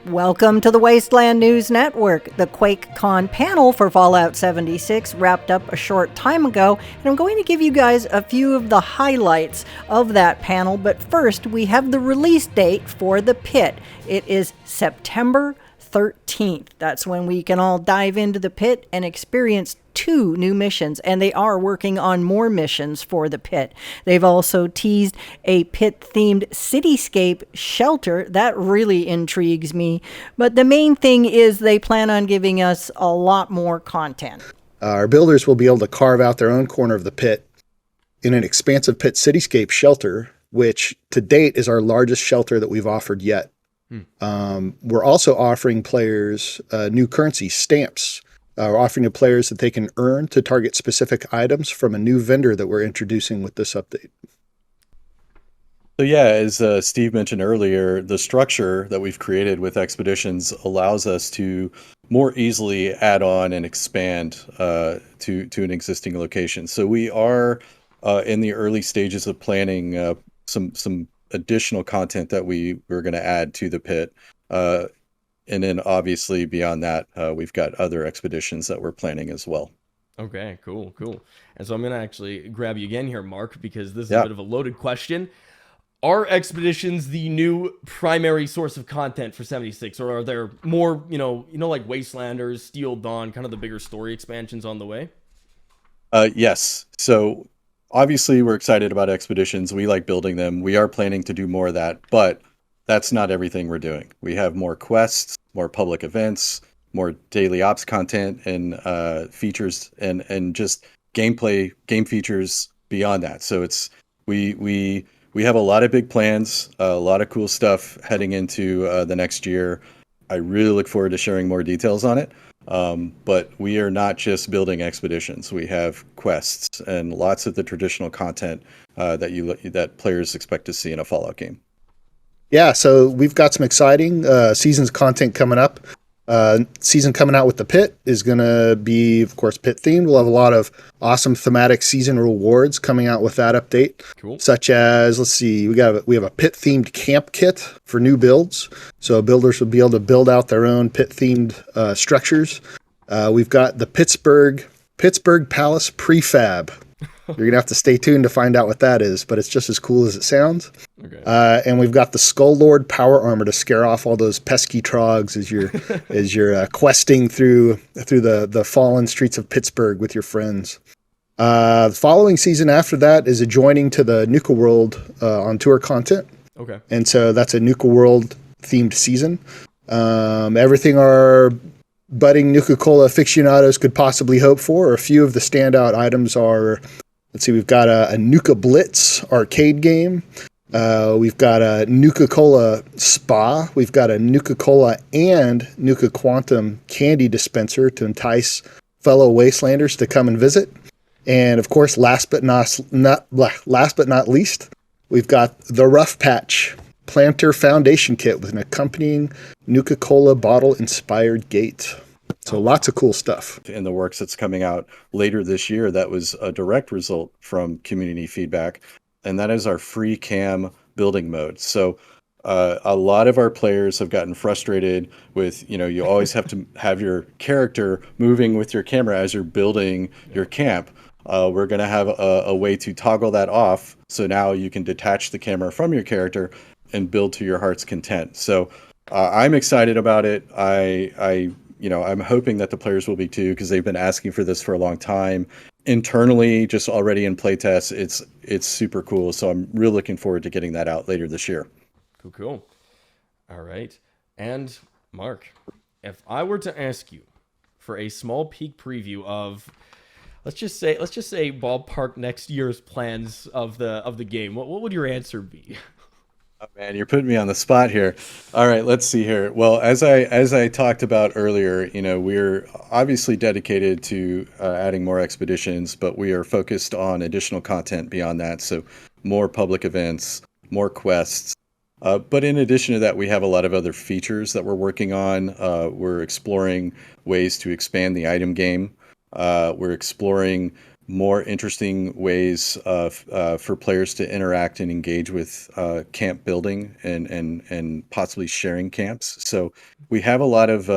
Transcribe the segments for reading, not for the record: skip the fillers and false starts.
Welcome to the Wasteland News Network. The QuakeCon panel for Fallout 76 wrapped up a short time ago, and I'm going to give you guys a few of the highlights of that panel. But first, we have the release date for the Pitt. It is September 13th. That's when we can all dive into the Pitt and experience 2 new missions, and they are working on more missions for the Pitt. They've also teased a Pitt-themed cityscape shelter. That really intrigues me. But the main thing is they plan on giving us a lot more content. Our builders will be able to carve out their own corner of the Pitt in an expansive Pitt cityscape shelter, which to date is our largest shelter that we've offered yet. We're also offering players new currency stamps. We're offering to players that they can earn to target specific items from a new vendor that we're introducing with this update. So yeah, as Steve mentioned earlier, the structure that we've created with Expeditions allows us to more easily add on and expand to an existing location. So we are in the early stages of planning some additional content that we're going to add to the Pitt. And then obviously beyond that, we've got other expeditions that we're planning as well. Okay, cool. And so I'm going to actually grab you again here, Mark, because this is a bit of a loaded question. Are expeditions the new primary source of content for 76, or are there more, like Wastelanders, Steel Dawn, kind of the bigger story expansions on the way? Yes. So obviously we're excited about expeditions. We like building them. We are planning to do more of that, but that's not everything we're doing. We have more quests, more public events, more daily ops content, and features, and just game features beyond that. So it's we have a lot of big plans, a lot of cool stuff heading into the next year. I really look forward to sharing more details on it. But we are not just building expeditions. We have quests and lots of the traditional content that players expect to see in a Fallout game. Yeah, so we've got some exciting season's content coming up. Season coming out with the Pitt is going to be, of course, Pitt themed. We'll have a lot of awesome thematic season rewards coming out with that update. Cool. Such as, let's see, we have a Pitt themed camp kit for new builds. So builders will be able to build out their own Pitt themed structures. We've got the Pittsburgh Palace prefab. You're going to have to stay tuned to find out what that is, but it's just as cool as it sounds. Okay. And we've got the Skull Lord power armor to scare off all those pesky trogs as you're questing through the fallen streets of Pittsburgh with your friends. The following season after that is adjoining to the Nuka World on tour content. Okay. And so that's a Nuka World themed season. Everything our budding Nuka-Cola aficionados could possibly hope for. A few of the standout items are, let's see, we've got a Nuka Blitz arcade game. We've got a Nuka-Cola Spa. We've got a Nuka-Cola and Nuka Quantum candy dispenser to entice fellow Wastelanders to come and visit. And of course, last but not least, we've got the Rough Patch Planter Foundation Kit with an accompanying Nuka-Cola bottle-inspired gate. So lots of cool stuff. In the works that's coming out later this year, that was a direct result from community feedback, and that is our free cam building mode. So a lot of our players have gotten frustrated with, you always have to have your character moving with your camera as you're building your camp. We're going to have a way to toggle that off, so now you can detach the camera from your character and build to your heart's content. So I'm excited about it. I'm hoping that the players will be too, because they've been asking for this for a long time. Internally, just already in playtests, it's super cool. So I'm really looking forward to getting that out later this year. Cool. All right. And Mark, if I were to ask you for a small peek preview of, let's just say ballpark next year's plans of the game, what would your answer be? Oh man, you're putting me on the spot here. All right, let's see here. Well, as I talked about earlier, we're obviously dedicated to adding more expeditions, but we are focused on additional content beyond that. So more public events, more quests. But in addition to that, we have a lot of other features that we're working on. We're exploring ways to expand the item game. We're exploring more interesting ways for players to interact and engage with camp building and possibly sharing camps. So we have a lot of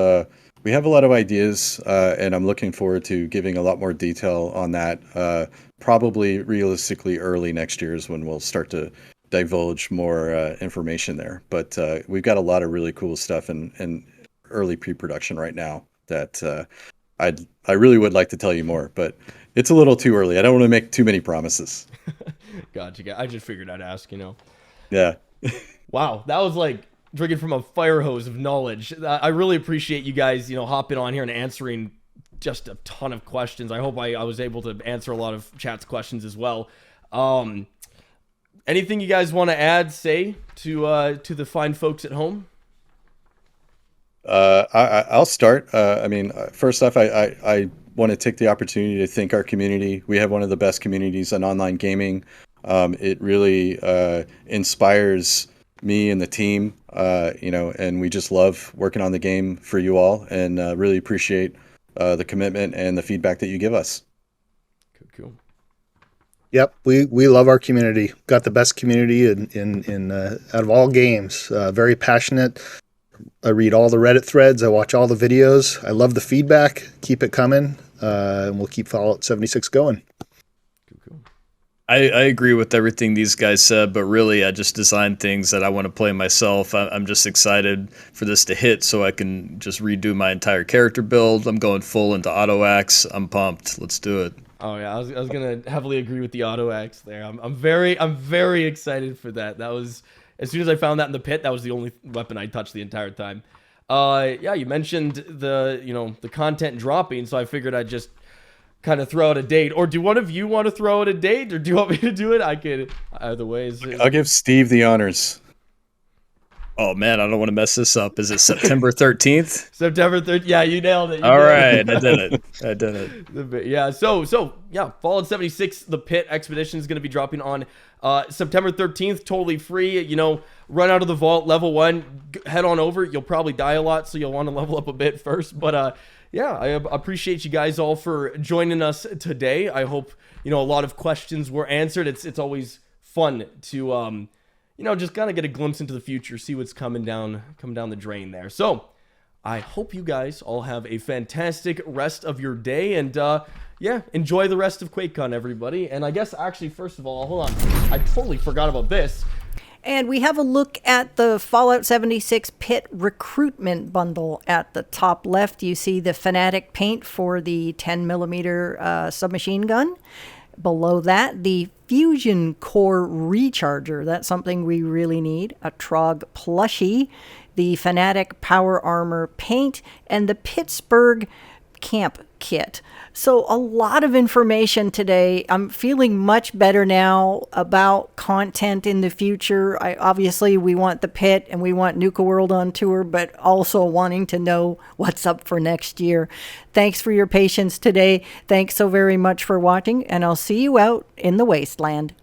ideas, and I'm looking forward to giving a lot more detail on that. Probably realistically early next year is when we'll start to divulge more information there. But we've got a lot of really cool stuff in early pre-production right now that I really would like to tell you more, but it's a little too early. I don't want to make too many promises. Gotcha. I just figured I'd ask, Yeah. Wow, that was like drinking from a fire hose of knowledge. I really appreciate you guys, hopping on here and answering just a ton of questions. I hope I was able to answer a lot of chat's questions as well. Anything you guys want to add, say, to the fine folks at home? I'll start. First off, I want to take the opportunity to thank our community. We have one of the best communities in online gaming. It really inspires me and the team, and we just love working on the game for you all, and really appreciate the commitment and the feedback that you give us. Cool. Yep, we love our community. Got the best community in out of all games. Very passionate. I read all the Reddit threads. I watch all the videos. I love the feedback. Keep it coming, and we'll keep Fallout 76 going. Cool. I agree with everything these guys said, but really I just designed things that I want to play myself. I'm just excited for this to hit so I can just redo my entire character build. I'm going full into auto axe. I'm pumped. Let's do it. Oh yeah, I was gonna heavily agree with the auto axe there. I'm very excited for that. That was, as soon as I found that in the pit, that was the only weapon I touched the entire time. Yeah, you mentioned the content dropping, so I figured I'd just kind of throw out a date. Or do one of you want to throw out a date, or do you want me to do it? I could, either ways. I'll give Steve the honors. Oh man, I don't want to mess this up. Is it September 13th? September 13th. Yeah, you nailed it. All right, I did it. Yeah, so yeah, Fallout 76, the Pitt expedition is going to be dropping on September 13th, totally free. Run out of the vault, level 1, head on over. You'll probably die a lot, so you'll want to level up a bit first. But yeah, I appreciate you guys all for joining us today. I hope a lot of questions were answered. It's always fun to just kind of get a glimpse into the future, see what's coming down the drain there. So I hope you guys all have a fantastic rest of your day, and yeah, enjoy the rest of QuakeCon, everybody. And I guess actually, first of all, hold on, I totally forgot about this. And we have a look at the Fallout 76 Pitt Recruitment bundle. At the top left, you see the Fanatic paint for the 10mm submachine gun. Below that, the Fusion Core Recharger. That's something we really need. A Trog plushie, the Fanatic Power Armor paint, and the Pittsburgh Camp Kit. So a lot of information today. I'm feeling much better now about content in the future. Obviously, we want the Pit and we want Nuka World on tour, but also wanting to know what's up for next year. Thanks for your patience today. Thanks so very much for watching, and I'll see you out in the wasteland.